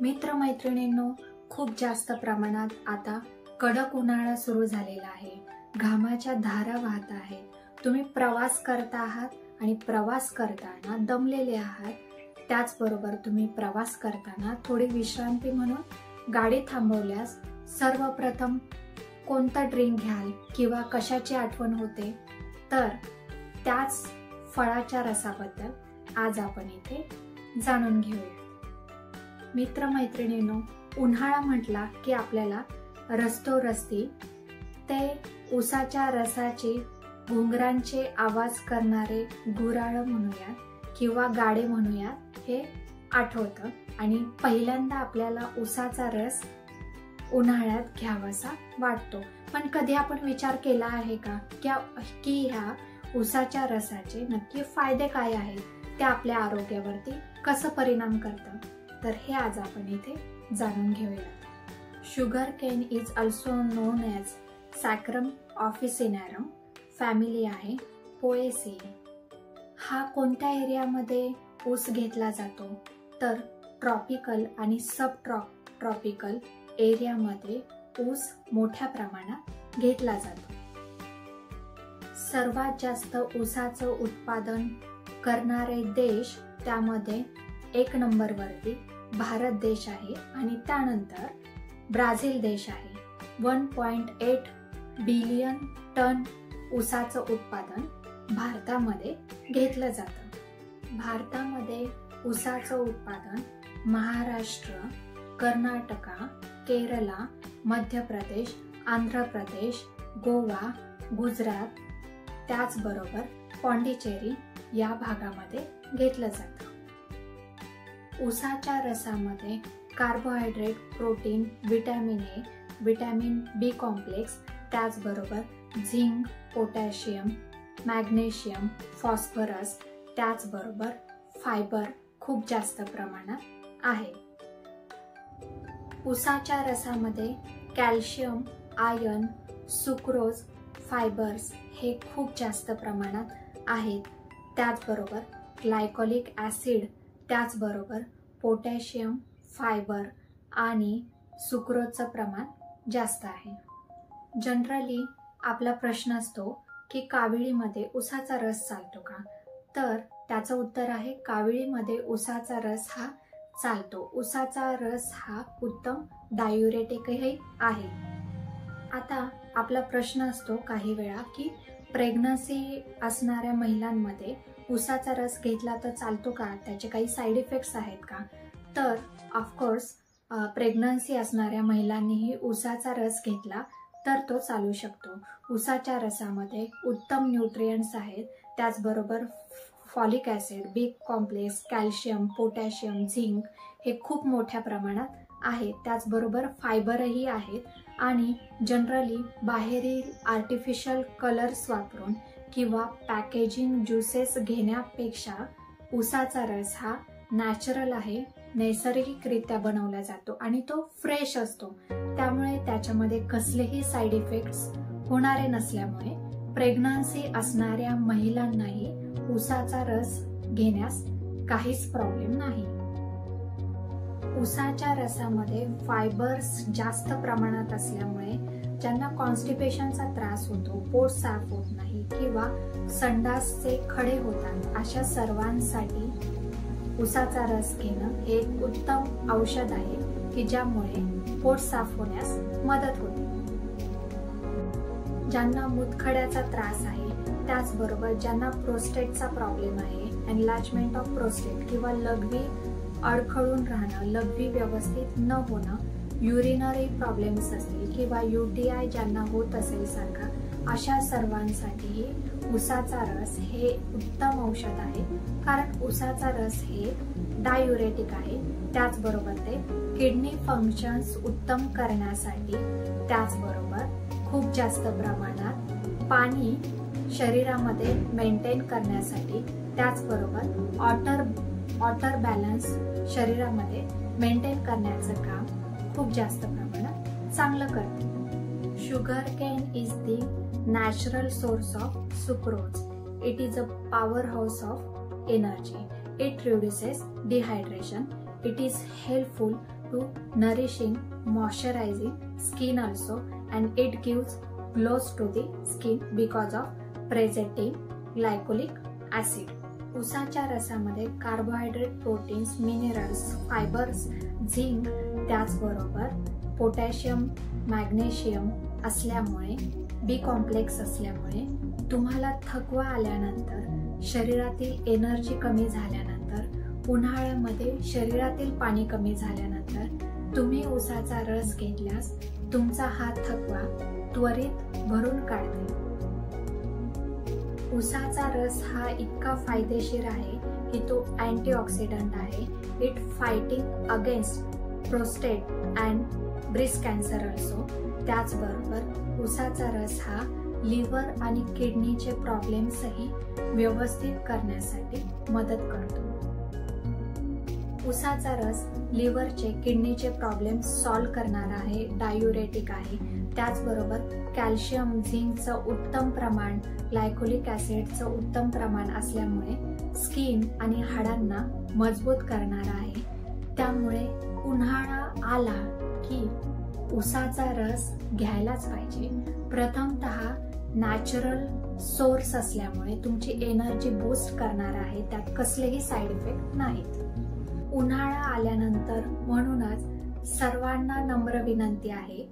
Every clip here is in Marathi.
मित्रमैत्रिणींनो, खूप जास्त प्रमाणात आता कडक उन्हाळा सुरू झालेला आहे. घामाच्या धारा वाहत आहेत. तुम्ही प्रवास करता आहात आणि प्रवास करताना दमलेले आहात. त्याचबरोबर तुम्ही प्रवास करताना थोडी विश्रांती म्हणून गाडी थांबवल्यास सर्वप्रथम कोणता ड्रिंक घ्याल किंवा कशाची आठवण होते, तर त्याच फळाच्या रसाबद्दल आज आपण इथे जाणून घेऊया. मित्रमैत्रिणींनो, उन्हाळा म्हटला की आपल्याला रस्ती ते उसाच्या रसाचे घुंगरांचे आवाज करणारे गुराळ म्हणूयात किंवा गाडे म्हणूयात हे आठवतं आणि पहिल्यांदा आपल्याला उसाचा रस उन्हाळ्यात घ्यावासा वाटतो. पण कधी आपण विचार केला आहे का की ह्या उसाच्या रसाचे नक्की फायदे काय आहेत, ते आपल्या आरोग्यावरती कसं परिणाम करतं, तर हे आज आपण इथे जाणून घेऊया. Sugar cane is also known as Saccharum officinarum, family आहे पोएसिए. हा कोणत्या एरियामध्ये ऊस घेतला जातो, तर ट्रॉपिकल आणि सब ट्रॉपिकल एरियामध्ये ऊस मोठ्या प्रमाणात घेतला जातो. सर्वात जास्त ऊसाचं उत्पादन करणारे देश त्यामध्ये 1 नंबरवरती भारत देश आहे आणि त्यानंतर ब्राझील देश आहे. 1.8 बिलियन टन ऊसाचं उत्पादन भारतामध्ये घेतलं जातं. भारतामध्ये ऊसाचं उत्पादन महाराष्ट्र, कर्नाटका, केरला, मध्य प्रदेश, आंध्र प्रदेश, गोवा, गुजरात, त्याचबरोबर पॉंडिचेरी या भागामध्ये घेतलं जातं. ऊसाच्या रसामध्ये carbohydrate, protein, vitamin A, vitamin B complex, त्याचबरोबर झिंक, पोटॅशियम, मॅग्नेशियम, फॉस्फरस, त्याचबरोबर फायबर खूप जास्त प्रमाणात आहे. ऊसाच्या रसामध्ये कॅल्शियम, आयर्न, सुक्रोज, फायबर्स हे खूप जास्त प्रमाणात आहेत. त्याचबरोबर ग्लायकोलिक ॲसिड, त्याचबरोबर पोटॅशियम, फायबर आणि सुक्रोजचं प्रमाण जास्त आहे. जनरली आपला प्रश्न असतो की काविळीमध्ये ऊसाचा रस चालतो का, तर त्याचं उत्तर आहे काविळीमध्ये ऊसाचा रस हा चालतो. ऊसाचा रस हा उत्तम डायुरेटिकही आहे. आता आपला प्रश्न असतो काही वेळा की प्रेग्नन्सी असणाऱ्या महिलांमध्ये ऊसाचा रस घेतला तर चालतो का, त्याचे काही साईड इफेक्ट्स आहेत का, तर ऑफकोर्स प्रेग्नन्सी असणाऱ्या महिलांनीही ऊसाचा रस घेतला तर तो चालू शकतो. ऊसाच्या रसामध्ये उत्तम न्यूट्रिएंट्स आहेत. त्याचबरोबर फॉलिक ॲसिड, बी कॉम्प्लेक्स, कॅल्शियम, पोटॅशियम, झिंक हे खूप मोठ्या प्रमाणात आहेत. त्याचबरोबर फायबरही आहेत आणि जनरली बाहेरील आर्टिफिशियल कलर्स वापरून किंवा पॅकेजिंग ज्युसेस घेण्यापेक्षा ऊसाचा रस हा नॅचरल आहे, नैसर्गिकरित्या बनवला जातो आणि तो फ्रेश असतो. त्यामुळे त्याच्यामध्ये कसलेही साईड इफेक्ट्स होणारे नसल्यामुळे प्रेग्नन्सी असणाऱ्या महिलांनाही ऊसाचा रस घेण्यास काहीच प्रॉब्लेम नाही. ऊसाच्या रसामध्ये फायबर्स जास्त प्रमाणात असल्यामुळे ज्यांना कॉन्स्टिपेशनचा त्रास होतो, पोट साफ होत नाही किंवा संडासचे खडे होतात, अशा सर्वांसाठी ऊसाचा रस घेणं हे एक उत्तम औषध आहे की ज्यामुळे पोट साफ होण्यास मदत होते. ज्यांना मूतखड्याचा त्रास आहे, त्याचबरोबर ज्यांना प्रोस्टेटचा प्रॉब्लेम आहे, एनलार्जमेंट ऑफ प्रोस्टेट किंवा लघवी अडखळून राहणं, लघवी व्यवस्थित न होणं, युरिनरी प्रॉब्लेम्स असतील किंवा UTI ज्यांना होत असेल सारखा, अशा सर्वांसाठीही ऊसाचा रस हे उत्तम औषध आहे. कारण ऊसाचा रस हे डायुरेटिक आहे. त्याचबरोबर ते किडनी फंक्शन्स उत्तम करण्यासाठी, त्याचबरोबर खूप जास्त प्रमाणात पाणी शरीरामध्ये मेंटेन करण्यासाठी, त्याचबरोबर वॉटर बॅलन्स शरीरामध्ये मेंटेन करण्याचं काम खूप जास्त प्रमाणात चांगलं करते. Sugar cane is the natural source of sucrose. It is a power house of energy. It reduces dehydration. It is helpful to nourishing, moisturizing skin also, and it gives glows to the skin because of presenting glycolic acid. ऊसाच्या रसामध्ये carbohydrate, proteins, minerals, fibres, zinc, त्याचबरोबर पोटॅशियम, मॅग्नेशियम असल्यामुळे, बी कॉम्प्लेक्स असल्यामुळे तुम्हाला थकवा आल्यानंतर, शरीरातील एनर्जी कमी झाल्यानंतर, उन्हाळ्यामध्ये शरीरातील पाणी कमी झाल्यानंतर तुम्ही ऊसाचा रस घेतल्यास तुमचा हा थकवा त्वरित भरून काढते. ऊसाचा रस हा इतका फायदेशीर आहे की तो अँटीऑक्सिडंट आहे. It fighting against prostate and breast cancer also. त्याचबरोबर ऊसाचा रस हा लिव्हर आणि किडनीचे प्रॉब्लेम्सही व्यवस्थित करण्यासाठी मदत करतो. ऊसाचा रस लिव्हरचे, किडनीचे प्रॉब्लेम्स सॉल्व्ह करणारा आहे, डायुरेटिक आहे. त्याचबरोबर कॅल्शियम, झिंकचं उत्तम प्रमाण, ग्लायकोलिक ॲसिडचं उत्तम प्रमाण असल्यामुळे स्किन आणि हाडांना मजबूत करणारा आहे. त्यामुळे उन्हाळा आला की ऊसाचा रस घ्यायलाच पाहिजे. प्रथमतः नॅचरल सोर्स असल्यामुळे तुमची एनर्जी बूस्ट करणार आहे, त्यात कसलेही साईड इफेक्ट नाहीत. उन्हाळा आल्यानंतर म्हणूनच सर्वांना नम्र विनंती आहे,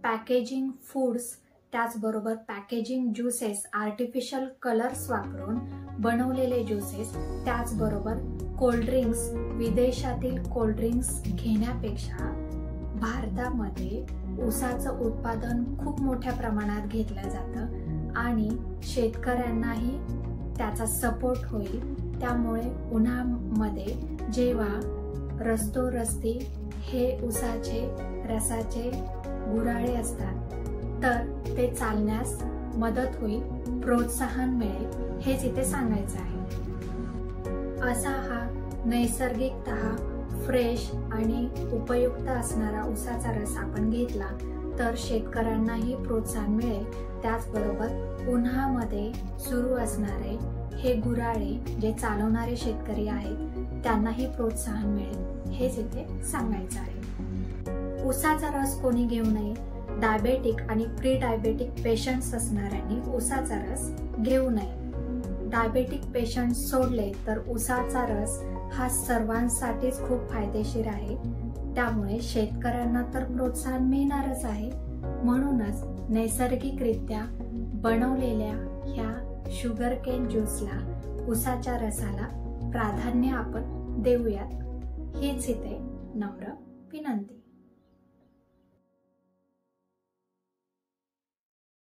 पॅकेजिंग फूड्स, त्याचबरोबर पॅकेजिंग ज्युसेस, आर्टिफिशियल कलर्स वापरून बनवलेले ज्युसेस, त्याचबरोबर कोल्ड्रिंक्स, विदेशातील कोल्ड्रिंक्स घेण्यापेक्षा भारतामध्ये ऊसाचं उत्पादन खूप मोठ्या प्रमाणात घेतलं जातं आणि शेतकऱ्यांनाही त्याचा सपोर्ट होईल. त्यामुळे उन्हामध्ये जेव्हा रस्तोरस्ती हे ऊसाचे रसाचे गुऱ्हाळे असतात तर ते चालण्यास मदत होईल, प्रोत्साहन मिळेल, हेच इथे सांगायचं आहे. असा हा नैसर्गिकतः फ्रेश आणि उपयुक्त असणारा ऊसाचा रस आपण घेतला तर शेतकऱ्यांनाही प्रोत्साहन मिळेल. त्याचबरोबर उन्हामध्ये सुरू असणारे हे गुऱ्हाळे जे चालवणारे शेतकरी आहेत त्यांनाही प्रोत्साहन मिळेल, हेच इथे सांगायचं आहे. ऊसाचा रस कोणी घेऊ नये. डायबेटिक आणि प्री डायबेटिक पेशंट्स असणाऱ्यांनी ऊसाचा रस घेऊ नये. डायबेटिक पेशंट सोडले तर ऊसाचा रस हा सर्वांसाठीच खूप फायदेशीर आहे. त्यामुळे शेतकऱ्यांना तर प्रोत्साहन मिळणारच आहे. म्हणूनच नैसर्गिकरित्या बनवलेल्या ह्या शुगर केन ज्यूसला, ऊसाच्या रसाला प्राधान्य आपण देऊयात, हीच इथे नम्र विनंती.